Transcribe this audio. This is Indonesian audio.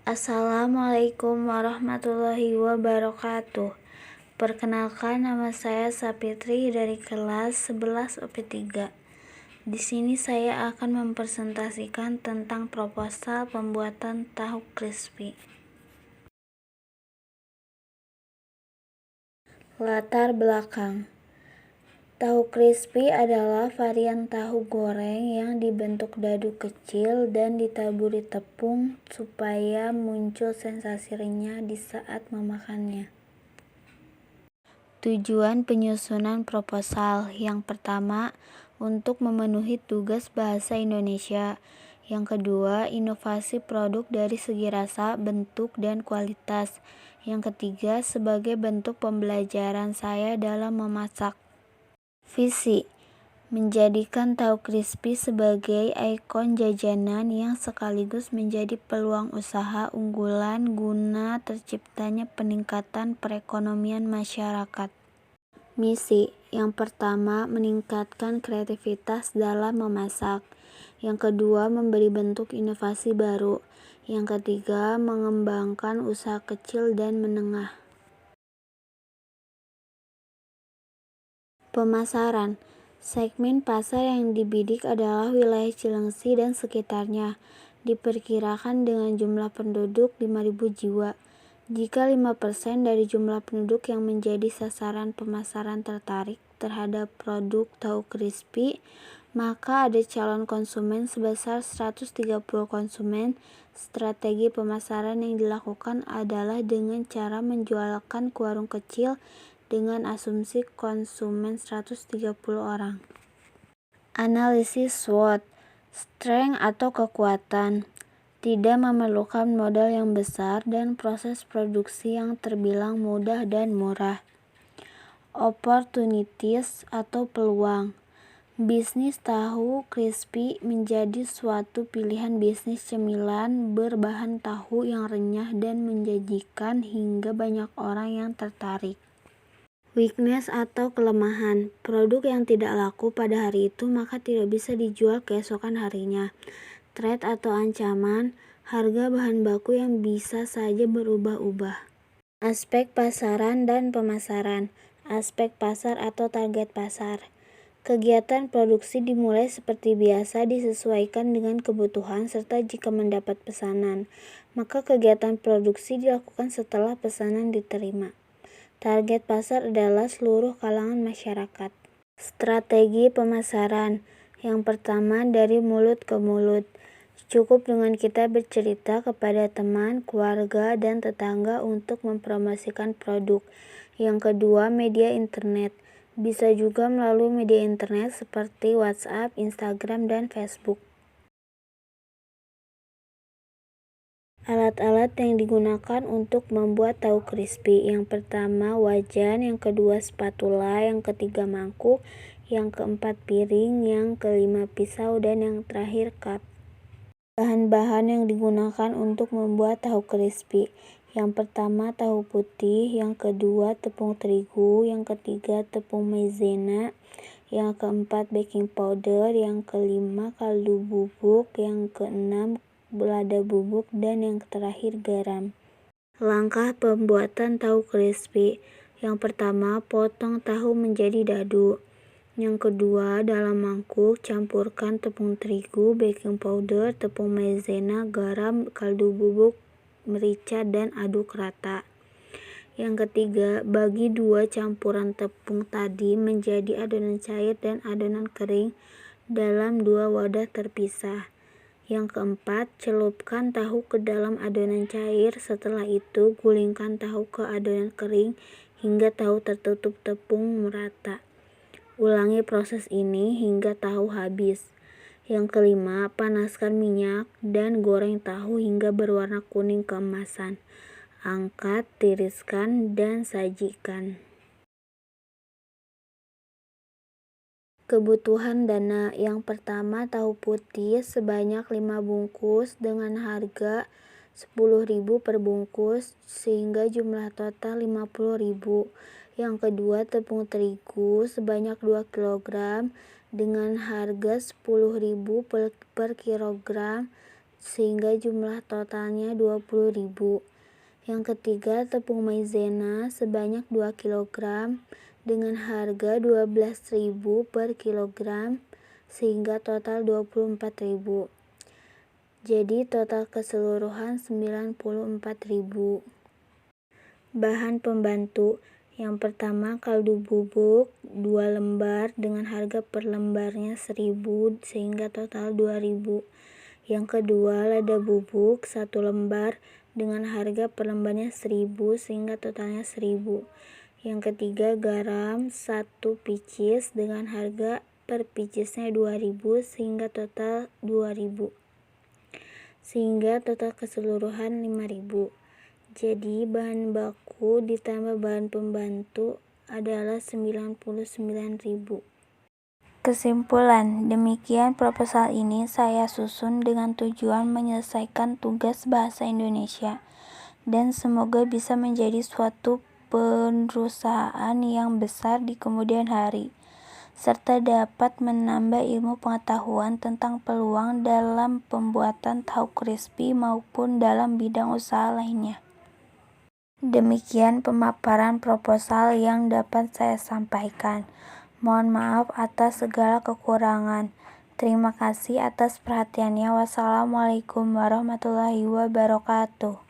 Assalamualaikum warahmatullahi wabarakatuh. Perkenalkan, nama saya Sapitri dari kelas 11 OP3. Di sini saya akan mempresentasikan tentang proposal pembuatan tahu crispy. Latar belakang. Tahu crispy adalah varian tahu goreng yang dibentuk dadu kecil dan ditaburi tepung supaya muncul sensasi renyah di saat memakannya. Tujuan penyusunan proposal yang pertama, untuk memenuhi tugas bahasa Indonesia. Yang kedua, inovasi produk dari segi rasa, bentuk, dan kualitas. Yang ketiga, sebagai bentuk pembelajaran saya dalam memasak. Visi: menjadikan tahu crispy sebagai ikon jajanan yang sekaligus menjadi peluang usaha unggulan guna terciptanya peningkatan perekonomian masyarakat. Misi: yang pertama, meningkatkan kreativitas dalam memasak. Yang kedua, memberi bentuk inovasi baru. Yang ketiga, mengembangkan usaha kecil dan menengah. Pemasaran. Segmen pasar yang dibidik adalah wilayah Cilengsi dan sekitarnya, diperkirakan dengan jumlah penduduk 5.000 jiwa. Jika 5% dari jumlah penduduk yang menjadi sasaran pemasaran tertarik terhadap produk tahu crispy, maka ada calon konsumen sebesar 130 konsumen. Strategi pemasaran yang dilakukan adalah dengan cara menjualkan ke warung kecil dengan asumsi konsumen 130 orang. Analisis SWOT, strength atau kekuatan, tidak memerlukan modal yang besar dan proses produksi yang terbilang mudah dan murah. Opportunities atau peluang, bisnis tahu crispy menjadi suatu pilihan bisnis cemilan berbahan tahu yang renyah dan menjanjikan hingga banyak orang yang tertarik. Weakness atau kelemahan, produk yang tidak laku pada hari itu maka tidak bisa dijual keesokan harinya. Threat atau ancaman, harga bahan baku yang bisa saja berubah-ubah. Aspek pasaran dan pemasaran, aspek pasar atau target pasar. Kegiatan produksi dimulai seperti biasa disesuaikan dengan kebutuhan serta jika mendapat pesanan, maka kegiatan produksi dilakukan setelah pesanan diterima. Target pasar adalah seluruh kalangan masyarakat. Strategi pemasaran. Yang pertama, dari mulut ke mulut. Cukup dengan kita bercerita kepada teman, keluarga, dan tetangga untuk mempromosikan produk. Yang kedua, media internet. Bisa juga melalui media internet seperti WhatsApp, Instagram, dan Facebook. Alat-alat yang digunakan untuk membuat tahu crispy. Yang pertama, wajan. Yang kedua, spatula. Yang ketiga, mangkuk. Yang keempat, piring. Yang kelima, pisau. Dan yang terakhir, cup. Bahan-bahan yang digunakan untuk membuat tahu crispy. Yang pertama, tahu putih. Yang kedua, tepung terigu. Yang ketiga, tepung maizena. Yang keempat, baking powder. Yang kelima, kaldu bubuk. Yang keenam, lada bubuk, dan yang terakhir garam. Langkah pembuatan tahu crispy. Yang pertama, potong tahu menjadi dadu. Yang kedua, dalam mangkuk campurkan tepung terigu, baking powder, tepung maizena, garam, kaldu bubuk, merica, dan aduk rata. Yang ketiga, bagi dua campuran tepung tadi menjadi adonan cair dan adonan kering dalam dua wadah terpisah. Yang keempat, celupkan tahu ke dalam adonan cair. Setelah itu, gulingkan tahu ke adonan kering hingga tahu tertutup tepung merata. Ulangi proses ini hingga tahu habis. Yang kelima, panaskan minyak dan goreng tahu hingga berwarna kuning keemasan. Angkat, tiriskan, dan sajikan. Kebutuhan dana. Yang pertama, tahu putih sebanyak 5 bungkus dengan harga 10.000 per bungkus sehingga jumlah total 50.000. Yang kedua, tepung terigu sebanyak 2 kg dengan harga 10.000 per kilogram sehingga jumlah totalnya 20.000. Yang ketiga, tepung maizena sebanyak 2 kg dengan harga 12.000 per kilogram, sehingga total 24.000. Jadi total keseluruhan 94.000. Bahan pembantu. Yang pertama, kaldu bubuk 2 lembar dengan harga per lembarnya 1.000, sehingga total 2.000. Yang kedua, lada bubuk 1 lembar dengan harga per lembarnya 1.000, sehingga totalnya 1.000. Yang ketiga, garam 1 picis dengan harga per picisnya 2.000, sehingga total 2.000. Sehingga total keseluruhan 5.000. Jadi bahan baku ditambah bahan pembantu adalah 99.000. Kesimpulan, demikian proposal ini saya susun dengan tujuan menyelesaikan tugas bahasa Indonesia, dan semoga bisa menjadi suatu perusahaan yang besar di kemudian hari, serta dapat menambah ilmu pengetahuan tentang peluang dalam pembuatan tahu crispy maupun dalam bidang usaha lainnya. Demikian pemaparan proposal yang dapat saya sampaikan. Mohon maaf atas segala kekurangan. Terima kasih atas perhatiannya. Wassalamualaikum warahmatullahi wabarakatuh.